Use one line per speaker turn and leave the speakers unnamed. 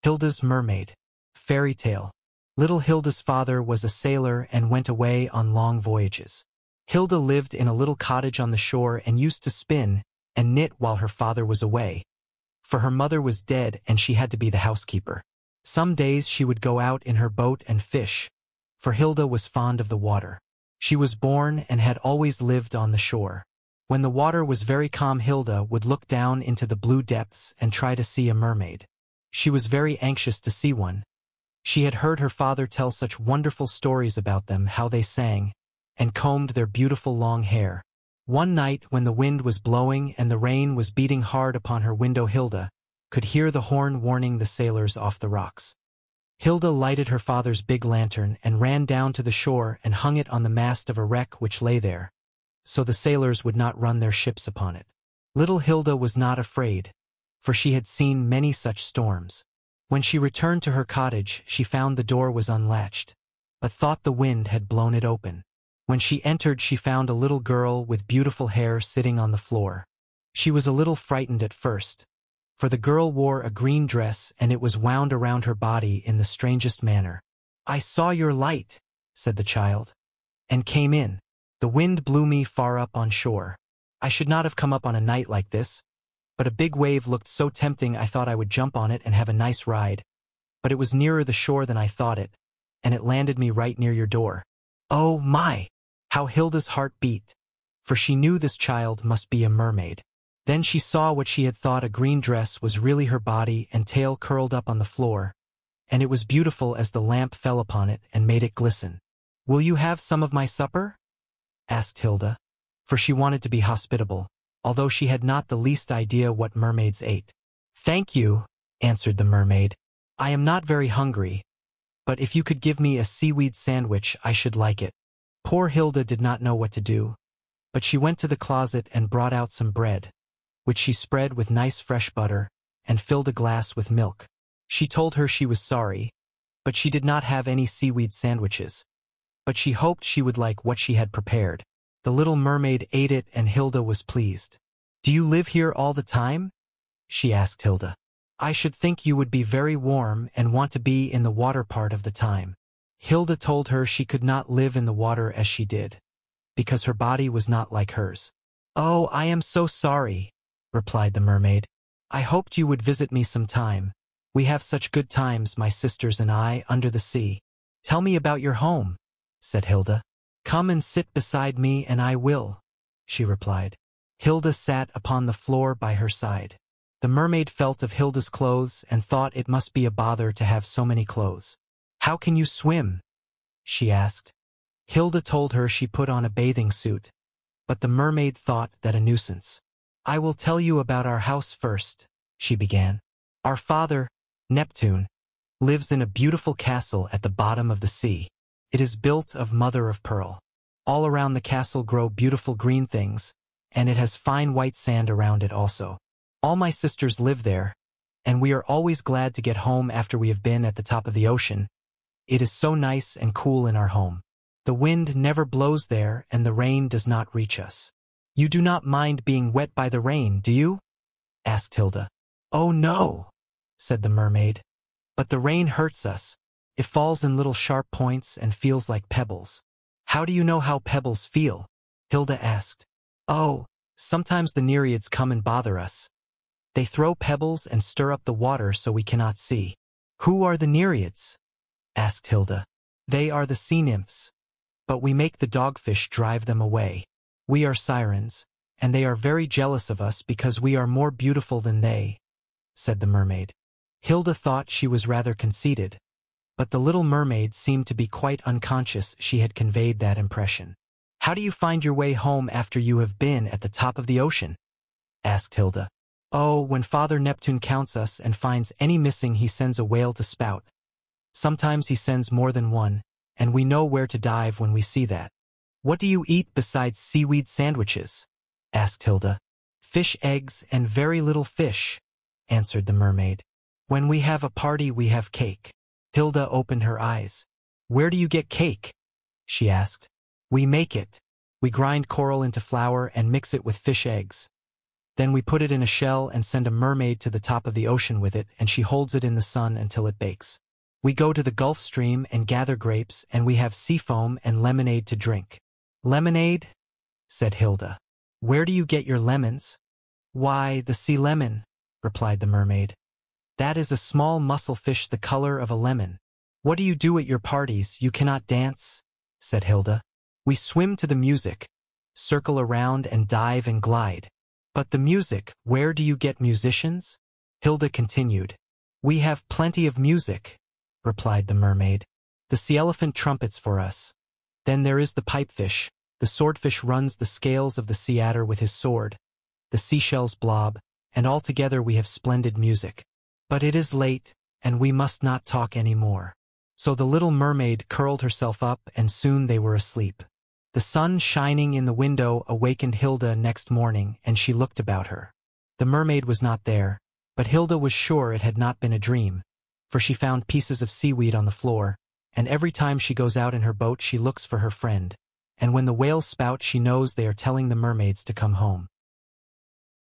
Hilda's Mermaid. Fairy Tale. Little Hilda's father was a sailor and went away on long voyages. Hilda lived in a little cottage on the shore and used to spin and knit while her father was away, for her mother was dead and she had to be the housekeeper. Some days she would go out in her boat and fish, for Hilda was fond of the water. She was born and had always lived on the shore. When the water was very calm, Hilda would look down into the blue depths and try to see a mermaid. She was very anxious to see one. She had heard her father tell such wonderful stories about them, how they sang and combed their beautiful long hair. One night when the wind was blowing and the rain was beating hard upon her window, Hilda could hear the horn warning the sailors off the rocks. Hilda lighted her father's big lantern and ran down to the shore and hung it on the mast of a wreck which lay there, so the sailors would not run their ships upon it. Little Hilda was not afraid, for she had seen many such storms. When she returned to her cottage, she found the door was unlatched, but thought the wind had blown it open. When she entered, she found a little girl with beautiful hair sitting on the floor. She was a little frightened at first, for the girl wore a green dress and it was wound around her body in the strangest manner. "I saw your light," said the child, "and came in. The wind blew me far up on shore. I should not have come up on a night like this, but a big wave looked so tempting I thought I would jump on it and have a nice ride. But it was nearer the shore than I thought it, and it landed me right near your door." Oh my! How Hilda's heart beat, for she knew this child must be a mermaid. Then she saw what she had thought a green dress was really her body and tail curled up on the floor, and it was beautiful as the lamp fell upon it and made it glisten. "Will you have some of my supper?" asked Hilda, for she wanted to be hospitable, although she had not the least idea what mermaids ate. "Thank you," answered the mermaid. "I am not very hungry, but if you could give me a seaweed sandwich, I should like it." Poor Hilda did not know what to do, but she went to the closet and brought out some bread, which she spread with nice fresh butter, and filled a glass with milk. She told her she was sorry, but she did not have any seaweed sandwiches, but she hoped she would like what she had prepared. The little mermaid ate it and Hilda was pleased. "Do you live here all the time?" she asked Hilda. "I should think you would be very warm and want to be in the water part of the time." Hilda told her she could not live in the water as she did, because her body was not like hers. "Oh, I am so sorry," replied the mermaid. "I hoped you would visit me sometime. We have such good times, my sisters and I, under the sea." "Tell me about your home," said Hilda. "Come and sit beside me and I will," she replied. Hilda sat upon the floor by her side. The mermaid felt of Hilda's clothes and thought it must be a bother to have so many clothes. "How can you swim?" she asked. Hilda told her she put on a bathing suit, but the mermaid thought that a nuisance. "I will tell you about our house first," she began. "Our father, Neptune, lives in a beautiful castle at the bottom of the sea. It is built of mother of pearl. All around the castle grow beautiful green things, and it has fine white sand around it also. All my sisters live there, and we are always glad to get home after we have been at the top of the ocean. It is so nice and cool in our home. The wind never blows there and the rain does not reach us." "You do not mind being wet by the rain, do you?" asked Hilda. "Oh no," said the mermaid. "But the rain hurts us. It falls in little sharp points and feels like pebbles." "How do you know how pebbles feel?" Hilda asked. "Oh, sometimes the Nereids come and bother us. They throw pebbles and stir up the water so we cannot see." "Who are the Nereids?" asked Hilda. "They are the sea nymphs, but we make the dogfish drive them away. We are sirens, and they are very jealous of us because we are more beautiful than they," said the mermaid. Hilda thought she was rather conceited, but the little mermaid seemed to be quite unconscious she had conveyed that impression. "How do you find your way home after you have been at the top of the ocean?" asked Hilda. "Oh, when Father Neptune counts us and finds any missing, he sends a whale to spout. Sometimes he sends more than one, and we know where to dive when we see that." "What do you eat besides seaweed sandwiches?" asked Hilda. "Fish eggs and very little fish," answered the mermaid. "When we have a party, we have cake." Hilda opened her eyes. "Where do you get cake?" she asked. "We make it. We grind coral into flour and mix it with fish eggs. Then we put it in a shell and send a mermaid to the top of the ocean with it, and she holds it in the sun until it bakes. We go to the Gulf Stream and gather grapes, and we have sea foam and lemonade to drink. Lemonade? Said Hilda. Where do you get your lemons? Why, the sea lemon, replied the mermaid. That is a small mussel fish the color of a lemon. What do you do at your parties? You cannot dance, said Hilda. We swim to the music, circle around and dive and glide. But the music, where do you get musicians? Hilda continued. We have plenty of music, replied the mermaid. The sea elephant trumpets for us. Then there is the pipefish. The swordfish runs the scales of the sea adder with his sword. The seashells blob, and altogether we have splendid music. But it is late, and we must not talk any more. So the little mermaid curled herself up, and soon they were asleep. The sun shining in the window awakened Hilda next morning, and she looked about her. The mermaid was not there, but Hilda was sure it had not been a dream, for she found pieces of seaweed on the floor, and every time she goes out in her boat she looks for her friend, and when the whales spout she knows they are telling the mermaids to come home.